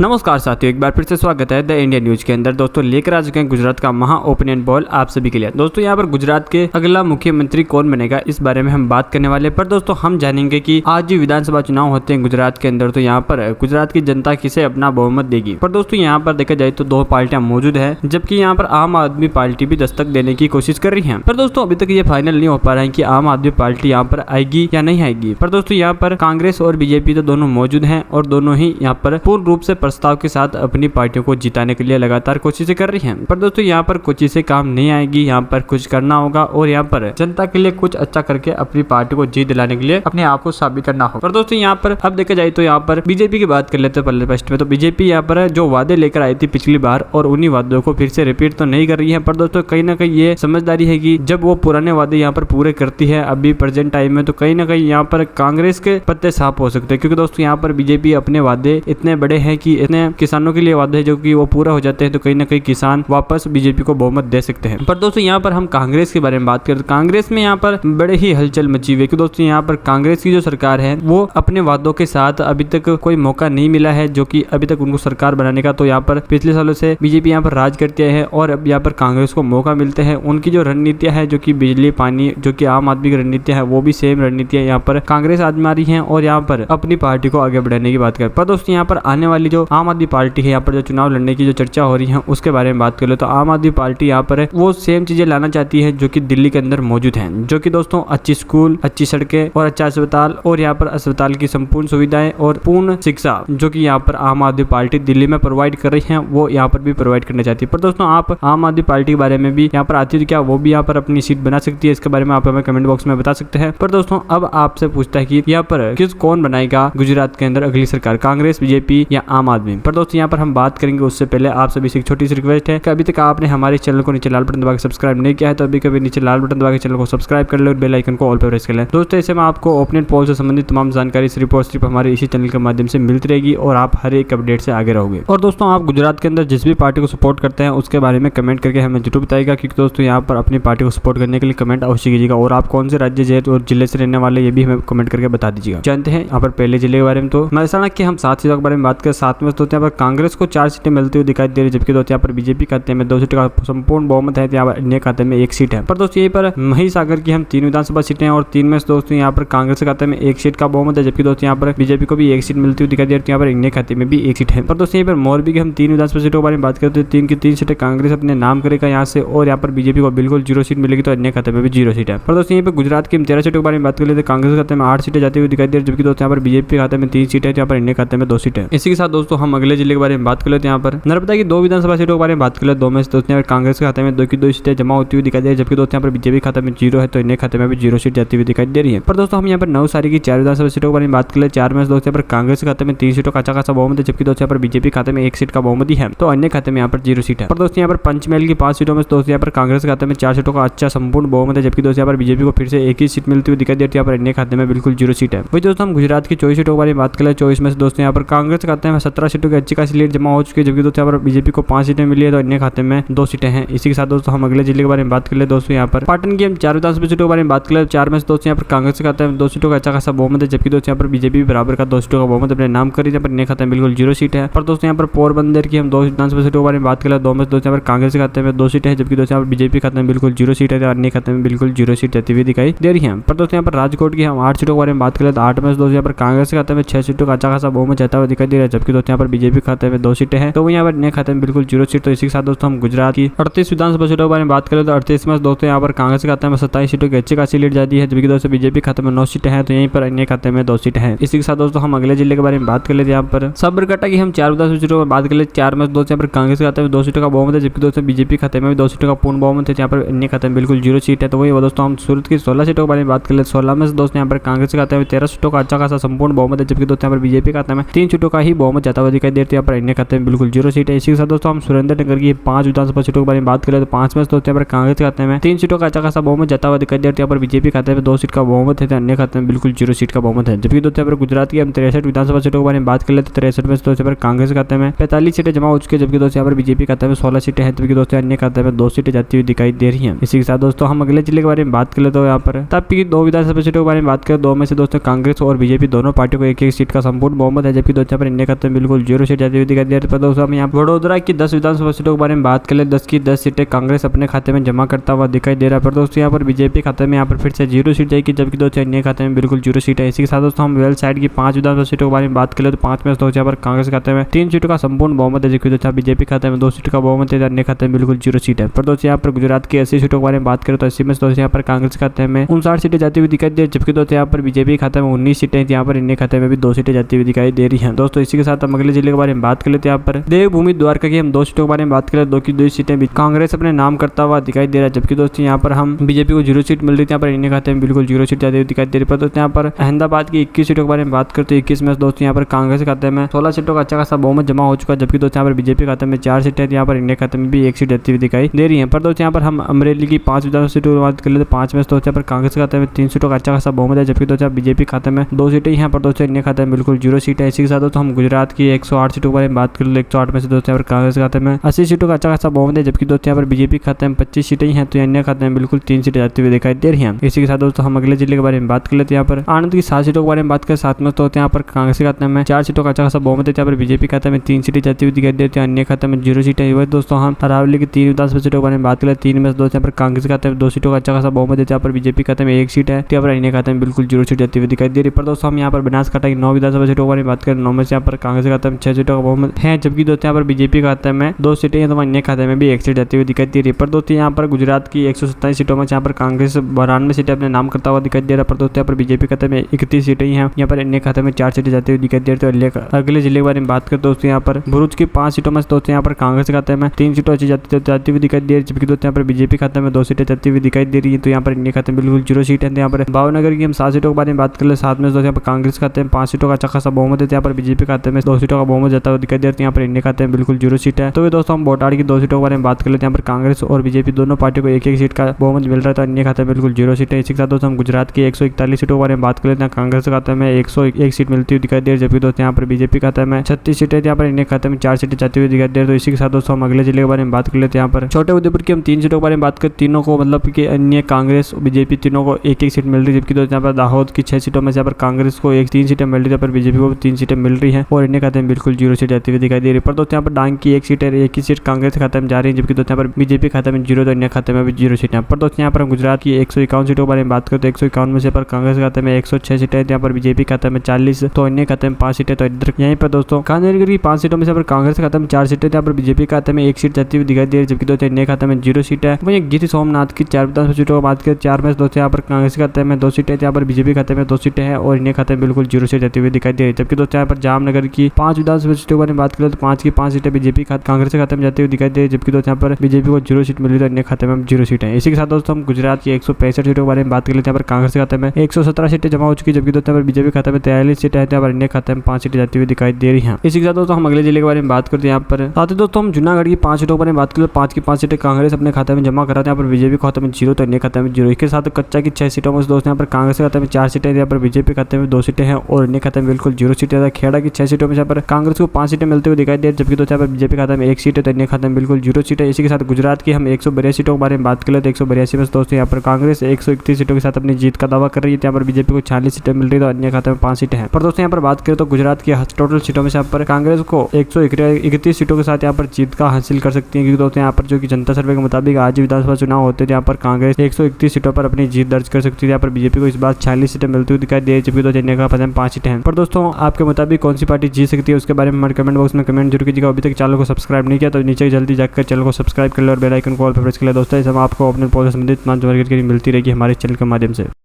नमस्कार साथियों, एक बार फिर से स्वागत है द इंडिया न्यूज के अंदर। दोस्तों लेकर आ चुके हैं गुजरात का महा ओपिनियन पोल आप सभी के लिए। दोस्तों यहाँ पर गुजरात के अगला मुख्यमंत्री कौन बनेगा इस बारे में हम बात करने वाले। पर दोस्तों हम जानेंगे कि आज जो विधानसभा चुनाव होते हैं गुजरात के अंदर, तो यहाँ पर गुजरात की जनता किसे अपना बहुमत देगी। पर दोस्तों यहाँ पर देखा जाए तो दो पार्टियां मौजूद है, जबकि यहाँ पर आम आदमी पार्टी भी दस्तक देने की कोशिश कर रही है। पर दोस्तों अभी तक ये फाइनल नहीं हो पा रहा है कि आम आदमी पार्टी यहाँ पर आएगी या नहीं आएगी। पर दोस्तों यहाँ पर कांग्रेस और बीजेपी तो दोनों मौजूद है और दोनों ही यहाँ पर पूर्ण रूप से प्रस्ताव के साथ अपनी पार्टियों को जिताने के लिए लगातार कोशिशें कर रही हैं। पर दोस्तों यहाँ पर कुछ चीजें काम नहीं आएगी, यहाँ पर कुछ करना होगा और यहाँ पर जनता के लिए कुछ अच्छा करके अपनी पार्टी को जीत दिलाने के लिए अपने आप को साबित करना होगा। पर दोस्तों यहाँ पर अब देखा जाए तो यहाँ पर बीजेपी की बात कर लेते हैं पहले फर्स्ट में। तो बीजेपी यहाँ पर जो वादे लेकर आई थी पिछली बार और उन्हीं वादों को फिर से रिपीट तो नहीं कर रही है। पर दोस्तों कहीं ना कहीं ये समझदारी है कि जब वो पुराने वादे यहाँ पर पूरे करती है अभी प्रेजेंट टाइम में, तो कहीं ना कहीं यहाँ पर कांग्रेस के पत्ते साफ हो सकते हैं। क्योंकि दोस्तों यहाँ पर बीजेपी अपने वादे इतने बड़े हैं कि इतने किसानों के लिए वादे हैं जो कि वो पूरा हो जाते हैं, तो कहीं ना कहीं किसान वापस बीजेपी को बहुमत दे सकते हैं। पर दोस्तों यहाँ पर हम कांग्रेस के बारे में बात करें तो कांग्रेस में यहाँ पर बड़े ही हलचल मची हुई है। दोस्तों यहाँ पर कांग्रेस की जो सरकार है वो अपने वादों के साथ अभी तक कोई मौका नहीं मिला है जो कि अभी तक उनको सरकार बनाने का। तो यहाँ पर पिछले सालों से बीजेपी यहाँ पर राज करती है और अब यहाँ पर कांग्रेस को मौका मिलते हैं। उनकी जो रणनीतियां है जो कि बिजली पानी जो कि आम आदमी की रणनीतियां है वो भी सेम रणनीतियां यहाँ पर कांग्रेस आजमा रही है और यहाँ पर अपनी पार्टी को आगे बढ़ाने की बात करें। पर दोस्तों यहाँ पर आने वाली जो आम आदमी पार्टी है, यहाँ पर जो चुनाव लड़ने की जो चर्चा हो रही है उसके बारे में बात कर लो तो आम आदमी पार्टी यहाँ पर वो सेम चीजें लाना चाहती है जो कि दिल्ली के अंदर मौजूद है, जो कि दोस्तों अच्छी स्कूल, अच्छी सड़कें और अच्छा अस्पताल और यहाँ पर अस्पताल की संपूर्ण सुविधाएं और पूर्ण शिक्षा जो कि यहाँ पर आम आदमी पार्टी दिल्ली में प्रोवाइड कर रही है वो यहाँ पर भी प्रोवाइड करना चाहती है। पर दोस्तों आप आम आदमी पार्टी के बारे में भी यहाँ पर आती है क्या वो भी यहाँ पर अपनी सीट बना सकती है, इसके बारे में आप हमें कमेंट बॉक्स में बता सकते हैं। पर दोस्तों अब आपसे पूछता है कि यहाँ पर कौन बनाएगा गुजरात के अंदर अगली सरकार, कांग्रेस, बीजेपी या आम आदमी। पर दोस्तों यहाँ पर हम बात करेंगे उससे पहले आप सभी से एक छोटी सी रिक्वेस्ट है कि अभी तक आपने हमारे चैनल को नीचे लाल बटन दबा के सब्सक्राइब नहीं किया है तो अभी कभी नीचे लाल बटन दबा के चैनल को सब्सक्राइब कर ले और बेल आइकन को ऑल पे प्रेस कर लें। दोस्तों ऐसे में आपको ओपिनियन पोल से संबंधित तमाम जानकारी सिर्फ और सिर्फ हमारे इसी चैनल के माध्यम से मिलती रहेगी और आप हर एक अपडेट से आगे रहोगे। और दोस्तों आप गुजरात के अंदर जिस भी पार्टी को सपोर्ट करते हैं उसके बारे में कमेंट करके हमें जरूर बताइएगा, क्योंकि दोस्तों यहाँ पर अपनी पार्टी को सपोर्ट करने के लिए कमेंट अवश्य कीजिएगा। और आप कौन से राज्य और जिले से रहने वाले ये भी हमें कमेंट करके बता दीजिएगा। जानते हैं यहाँ पर पहले जिले के बारे में। तो महसाणा के हम 7 सीटों के बारे में बात करें, 7 में तो यहाँ पर कांग्रेस को 4 सीटें मिलती हुई दिखाई दे रही है, जबकि दोस्तों यहाँ पर बीजेपी खाते में 2 सीटों का संपूर्ण बहुमत है, यहाँ पर अन्य खाते में 1 सीट है। पर दोस्तों यहीं पर महिसागर की हम 3 विधानसभा सीटें और 3 में दोस्तों यहाँ पर कांग्रेस के खाते में 1 सीट का बहुमत है, जबकि दोस्तों यहाँ पर बीजेपी को भी 1 सीट मिलती हुई दिखाई दे रही है, यहाँ पर अन्य खाते में भी 1 सीट है। पर दोस्तों यहाँ पर मोरबी की हम 3 विधानसभा सीटों के बारे में बात करते हैं, 3 की 3 सीटें कांग्रेस अपने नाम करेगा यहाँ से और यहाँ पर बीजेपी को बिल्कुल 0 सीट मिलेगी, तो अन्य खाते में भी 0 सीट है। पर दोस्तों यहाँ पर गुजरात की हम 13 सीटों के बारे में बात कर लेते हैं, कांग्रेस खाते में 8 सीटें जाती हुई दिखाई दे रही है, जबकि दोस्तों यहाँ पर बीजेपी खाते में 3 सीटें, यहाँ पर अन्य खाते में 2 सीटें। इसी के साथ दोस्तों हम अगले जिले के बारे में बात कर लेते हैं। यहाँ पर नर्मदा की 2 विधानसभा सीटों के बारे में बात कर लेते हैं, 2 में दोस्तों यहाँ कांग्रेस के खाते में 2 की 2 सीटें जमा होती हुई दिखाई दे रही है, जबकि दोस्तों यहाँ पर बीजेपी खाते में 0 है, तो अन्य खाते में भी 0 सीट जाती हुई दिखाई दे रही है। पर दोस्तों हम यहाँ पर नवसारी की 4 विधानसभा सीटों के बारे में बात कर ले, 4 में दोस्तों यहाँ पर कांग्रेस के खाते में 3 सीटों का अच्छा खासा बहुमत है, जबकि दोस्तों यहाँ पर बीजेपी खाते में 1 सीट का बहुमत है, तो अन्य खाते में यहाँ पर 0 सीट है। पर दोस्तों यहाँ पर पंचमहल की 5 सीटों में दोस्तों यहाँ पर कांग्रेस के खाते में 4 सीटों का अच्छा संपूर्ण बहुमत है, जबकि दोस्तों यहाँ पर बीजेपी को फिर से 1 ही सीट मिलती हुई दिखाई देती है, यहाँ पर अन्य खाते में बिल्कुल 0 सीट है। वही दोस्तों हम गुजरात की 24 सीटों के बारे में बात कर ले, 24 में दोस्तों यहाँ पर कांग्रेस के खाते में 17 सीटों की अच्छी खासी लीड जमा हो चुकी है, जबकि दोस्तों यहाँ पर बीजेपी को 5 सीटें मिली है, तो अन्य खाते में 2 सीटें हैं। इसी के साथ दोस्तों हम अगले जिले के बारे में बात कर ले, दोस्तों यहाँ पर पाटन की हम 4 विधानसभा सीटों के बारे में बात कर ले, 4 में दोस्तों यहाँ पर कांग्रेस के खाते में 2 सीटों का अच्छा खासा बहुमत है, जबकि दोस्तों यहाँ पर बीजेपी बराबर का 2 सीटों का बहुमत अपने नाम करी, यहाँ पर अन्य खाते में बिल्कुल 0 सीट है। पर दोस्तों यहाँ पर पोरबंदर की हम 2 विधानसभा सीटों के बारे में बात कर ले, 2 में दोस्तों यहाँ पर कांग्रेस के खाते में 2 सीटें हैं, जबकि दोस्तों यहाँ पर बीजेपी खाते में बिल्कुल 0 सीट है, अन्य खाते में बिल्कुल 0 सीट जाती हुई दिखाई दे रही है। पर दोस्तों यहाँ पर राजकोट की हम 8 सीटों के बारे में बात कर ले, 8 में दोस्तों यहाँ पर कांग्रेस के खाते में 6 सीटों का अच्छा खासा बहुमत जाता हुआ दिखाई दे रहा है, जबकि दोस्तों यहाँ पर बीजेपी खाते में 2 सीटें हैं, तो यहाँ पर अन्य खाते में बिल्कुल 0 सीट। तो इसी के साथ दोस्तों हम गुजरात की 38 विधानसभा सीटों के बारे में बात करें तो 38 में दोस्तों यहाँ पर कांग्रेस के खाते में 27 सीटों की अच्छी खासी लीड जाती है, जबकि दोस्तों बीजेपी खाते में 9 सीटें हैं, तो यहीं पर अन्य खाते में 2 सीटें हैं। इसी के साथ दोस्तों हम अगले जिले के बारे में बात कर लेते हैं। यहाँ पर साबरकांठा की हम 4 विधानसभा सीटों में बात कर ले, 4 में दोस्तों यहाँ पर कांग्रेस के खाते में 2 सीटों का बहुमत है, जबकि दोस्तों बीजेपी खाते में भी 2 सीटों का पूर्ण बहुमत है, यहाँ पर अन्य खाते में बिल्कुल 0 सीट है। तो वही दोस्तों हम सूरत की 16 सीटों के बारे में बात कर ले, 16 में दोस्तों यहाँ पर कांग्रेस के खाते में 13 सीटों का अच्छा खासा संपूर्ण बहुमत है, जबकि दोस्तों यहाँ पर बीजेपी खाते में 3 सीटों का ही बहुमत जाता हुआ दिखाई देती है, यहाँ पर अन्य खाते में बिल्कुल 0 सीट है। इसी के साथ दोस्तों हम सुरेंद्रनगर की 5 विधानसभा सीटों के बारे में बात करें तो 5 में दोस्तों यहाँ पर कांग्रेस के खाते में 3 सीटों का अच्छा खासा बहुमत जाता हुआ दिखाई देती है, यहाँ पर बीजेपी खाते में 2 सीट का बहुमत है, अन्य खाते में बिल्कुल 0 सीट का बहुमत है। जबकि दोस्तों यहाँ पर गुजरात की हम 63 विधानसभा सीटों के बारे में बात कर लेते, 63 में दोस्तों यहाँ पर कांग्रेस के खाते में 45 सीटें जमा हो चुकी है, जबकि दोस्तों यहाँ पर बीजेपी खाते में 16 सीटें हैं, जबकि दोस्तों अन्य खाते में 2 सीटें जाती हुई दिखाई दे रही है। इसी के साथ दोस्तों हम अगले जिले के बारे में बात कर लेते हैं। यहाँ पर तापी की 2 विधानसभा सीटों के बारे में बात करें, 2 में से दोस्तों कांग्रेस और बीजेपी दोनों पार्टियों को 1-1 सीट का संपूर्ण बहुमत है, जबकि दोस्तों पर अन्य खाते में बिल्कुल 0 सीट जाती हुई दिखाई दे रही है। दोस्तों हम यहाँ वडोदरा की 10 विधानसभा सीटों के बारे में बात कर ले। 10 की 10 सीटें कांग्रेस अपने खाते में जमा करता हुआ दिखाई दे रहा है। पर दोस्तों यहाँ पर बीजेपी खाते में यहाँ पर फिर से 0 सीट जाएगी, जबकि दोस्तों अन्य खाते में बिल्कुल 0 सीट है। इसी के साथ दोस्तों हम वेल साइड की 5 विधानसभा सीटों के बारे में बात कर ले तो 5 में दोस्तों यहाँ पर कांग्रेस खाते में 3 सीटों का संपूर्ण बहुमत है, जबकि दोस्तों बीजेपी खाते में 2 सीटों का बहुमत है, अन्य खाते में बिल्कुल 0 सीट है। पर दोस्तों यहाँ पर गुजरात की 80 सीटों के बारे में बात करें तो 80 में दोस्तों यहाँ पर कांग्रेस खाते में 59 सीटें जाती हुई दिखाई दे रही, जबकि दोस्तों यहाँ पर बीजेपी खाते में 19 सीटें, यहाँ पर अन्य खाते में भी 2 सीटें जाती हुई दिखाई दे रही है। दोस्तों इसी के साथ हम अगले जिले के बारे में बात कर लेते हैं। यहाँ पर देवभूमि द्वारका की हम 2 सीटों के बारे में बात करें, 2 की 2 सीटें भी कांग्रेस अपने नाम करता हुआ दिखाई दे रहा है, जबकि दोस्तों यहाँ पर हम बीजेपी को 0 सीट मिल रही थी, यहाँ पर अन्य खाते में बिल्कुल 0 सीट जाती हुई दिखाई दे रही है। पर दोस्तों यहाँ पर अहमदाबाद की 21 सीटों के बारे में बात करते हैं, 21 में दोस्तों यहाँ पर कांग्रेस खाते में 16 सीटों का अच्छा खासा बहुमत जमा हो चुका है, जबकि दोस्तों यहाँ पर बीजेपी खाते में 4 सीटें, यहाँ पर इंडिया खाते में भी 1 सीट जाती हुई दिखाई दे रही है। पर दोस्तों यहाँ पर हम अमरेली की 5 विधानसभा सीटों की बात कर लेते हैं। 5 में दोस्तों यहाँ पर कांग्रेस खाते में 3 सीटों का अच्छा खासा बहुमत है, जबकि दोस्तों बीजेपी खाते में 2 सीटें, यहाँ पर दोस्तों इंडिया खाते में बिल्कुल 0 सीट है। इसी के साथ दोस्तों हम गुजरात की 108 सीटों के बारे में बात कर ले। 108 में से दोस्तों यहाँ पर कांग्रेस खाते में 80 सीटों का अच्छा खासा बहुमत है, जबकि दोस्तों यहाँ पर बीजेपी खाते में 25 सीटें हैं, तो अन्य खाते में बिल्कुल 3 सीटें जाती हुई दिखाई दे रही है। इसी के साथ दोस्तों हम अगले जिले के बारे में बात कर लेते हैं। यहाँ पर आनंद की 7 सीटों के बारे में बात करें, 7 में तो यहाँ पर कांग्रेस खाते में 4 सीटों का अच्छा खासा बहुमत है, यहाँ पर बीजेपी खाते में 3 सीटें जाती हुई दिखाई देती है, अन्य खाते में 0 सीटें। वही दोस्तों हम अरावली की 3 विधानसभा सीटों के बारे में बात करें, 3 में दोस्तों यहाँ पर कांग्रेस खाते में 2 सीटों का अच्छा खासा बहुमत है, यहाँ पर बीजेपी खाते में 1 सीट है, यहाँ पर अन्य खाते में बिल्कुल 0 सीट जाती हुई दिखाई दे रही है। पर दोस्तों हम यहाँ पर बनासकांठा की 9 विधानसभा सीटों के बारे में बात करें, 9 में से यहाँ पर कांग्रेस खाते में 6 सीटों का बहुमत है, जबकि दोस्तों यहाँ पर बीजेपी खाते में 2 सीटें हैं, तो अन्य खाते में भी 1 सीट जाती हुई दिखाई दे रही है। पर दोस्तों यहाँ पर गुजरात की 127 सीटों में यहाँ पर कांग्रेस 92 सीटें अपने नाम करता हुआ दिखाई दे रहा है। पर दोस्तों यहाँ पर बीजेपी खाते में 31 सीटें हैं, यहाँ पर अन्य खाते में 4 सीटें जाती हुई दिखाई दे रही है। अगले जिले के बारे में बात करें दोस्तों यहाँ पर भरूच की 5 सीटों में दोस्तों यहाँ पर कांग्रेस खाते में 3 सीटों अच्छी जाती हुई दिखाई दे रही है, जबकि दोस्तों यहाँ पर बीजेपी खाते में 2 सीटें जाती हुई दिखाई दे रही है, तो यहाँ पर अन्य खाते में बिल्कुल 0 सीट है। यहाँ पर भावनगर की हम 7 सीटों के बारे में बात कर ले। 7 में दोस्तों यहाँ पर कांग्रेस खाते में 5 सीटों का अच्छा खासा बहुमत है, यहाँ पर बीजेपी खाते में 2 सीटों का बहुमत जाता हुआ दिखाई दे रही है, यहाँ पर इंडिया खाते में बिल्कुल 0 सीट है। तो दोस्तों हम बोटाड़ की 2 सीटों के बारे में बात कर लेते हैं। यहाँ पर कांग्रेस और बीजेपी दोनों पार्टियों को एक सीट का बहुमत मिल रहा है, तो अन्य खाते में बिल्कुल 0 सीट है। इसी के साथ दोस्तों हम गुजरात की 141 सीटों के बारे में बात कर लेते हैं। कांग्रेस खाते में 101 सीट मिलती हुई दिखाई दे रही है, जबकि दोस्तों यहाँ पर बीजेपी खाते में 36 सीटें, यहाँ पर इंडिया खाते में 4 सीटें जाती हुई दिखाई दे रही है। तो इसी के साथ दोस्तों हम अगले जिले के बारे में बात कर लेते हैं। यहाँ पर छोटे उदयपुर की हम 3 सीटों के बारे में बात करें, तीनों को मतलब कि अन्य कांग्रेस बीजेपी तीनों को एक सीट मिल रही है, जबकि दोस्तों यहाँ पर दाहोद की 6 सीटों में से यहाँ पर कांग्रेस को 3 सीटें मिल रही है, पर बीजेपी को 3 सीटें मिल रही है और इंडिया खाते में बिल्कुल 0 सीट जाती हुई दिखाई दे रही है। पर दोस्तों यहाँ पर डांग की 1 सीट है, 1 ही सीट कांग्रेस खाते में जा रही है, जबकि दोस्तों यहाँ पर बीजेपी खाते में 0, तो अन्य खाते में भी 0 सीट है। पर दोस्तों यहाँ पर गुजरात की 151 सीटों के बारे में बात करते हैं। 151 में से पर कांग्रेस खाते में 106 सीटें, यहाँ पर बीजेपी खाते में 40, तो अन्य खाते में 5 सीटें। तो इधर यहीं पर दोस्तों गांधीनगर की 5 सीटों में से पर कांग्रेस खाते में 4 सीटें, यहाँ पर बीजेपी खाते में 1 सीट जाती हुई दिखाई दे रही है, जबकि दोस्तों अन्य खाते में 0 सीट है। वहीं गिर सोमनाथ की 4 विधानसभा सीटों की बात करें, 4 में दोस्तों यहाँ पर कांग्रेस खाते में 2 सीटें, यहाँ पर बीजेपी खाते में 2 सीटें हैं और अन्य खाते में बिल्कुल 0 सीट जाती हुई दिखाई दे रही है। जबकि दोस्तों यहाँ पर जामनगर की 5 विधानसभा सीटों के बारे में बात करें तो 5 की 5 सीटें बीजेपी कांग्रेस खाते में जाती हुई दिखाई दे रही है, जबकि दोस्तों यहाँ पर बीजेपी को 0 सीट मिली, तो अन्य खाते में 0 सीट है। इसी के साथ दोस्तों हम गुजरात की 165 सीटों के बारे में बात कर लेते हैं। यहाँ पर कांग्रेस खाते में 117 सीटें जमा हो चुकी है, जबकि दोस्तों बीजेपी खाते में 43 सीटें हैं, यहाँ पर अन्य खाते में 5 सीटें जाती हुई दिखाई दे रही है। इसी के साथ दोस्तों हम अगले जिले के बारे में बात करते हैं। यहाँ पर साथ ही दोस्तों हम जूनागढ़ की 5 सीटों के बारे में बात करें, 5 की 5 सीटें कांग्रेस अपने खाते में जमा कराते हैं, यहाँ पर बीजेपी खाते में 0, तो अन्य खाते में 0। इसके साथ कच्चा की 6 सीटों में दोस्तों यहाँ पर कांग्रेस खाते में 4 सीटें, यहाँ पर बीजेपी खाते में 2 सीटें हैं और अन्य खाते में बिल्कुल 0 सीटें। खेड़ा की 6 सीटों में यहाँ पर कांग्रेस को 5 सीटें मिलते हुए दिखाई दे, जबकि दोस्तों यहाँ पर बीजेपी खाते में 1 सीट है, तो अन्य खाते में बिल्कुल 0 सीट है। इसी के साथ गुजरात की हम 182 सीटों के बारे में बात करें तो 182 में दोस्तों यहाँ पर कांग्रेस 131 सीटों के साथ अपनी जीत का दावा कर रही है, यहाँ पर बीजेपी को 46 सीटें मिल रही है, तो अन्य खाते में 5 सीटें हैं। पर दोस्तों यहाँ पर बात करें तो गुजरात की टोटल सीटों में से यहाँ पर कांग्रेस को 131 सीटों के साथ यहाँ पर जीत का हासिल कर सकती है, क्योंकि दोस्तों यहाँ पर जो कि जनता सर्वे के मुताबिक आज विधानसभा चुनाव होते थे, यहाँ पर कांग्रेस 131 सीटों पर अपनी जीत दर्ज कर सकती है, यहाँ पर बीजेपी को इस बार 46 सीटें मिलती हुई दिखाई दे, जबकि दोस्तों अन्य खाते में 5 सीटें हैं। पर दोस्तों आपके मुताबिक कौन सी पार्टी जीत सकती है उसके बारे में हमारे कमेंट बॉक्स में कमेंट जरूर कीजिएगा। अभी तक चैनल को सब्सक्राइब नहीं किया तो नीचे जल्दी जाकर चैनल को सब्सक्राइब कर लो और बेल आइकन को ऑल पर प्रेस कर ले। दोस्तों इस समय आपको अपने पॉलिसी संबंधित जानकारी मिलती रहेगी हमारे चैनल के माध्यम से।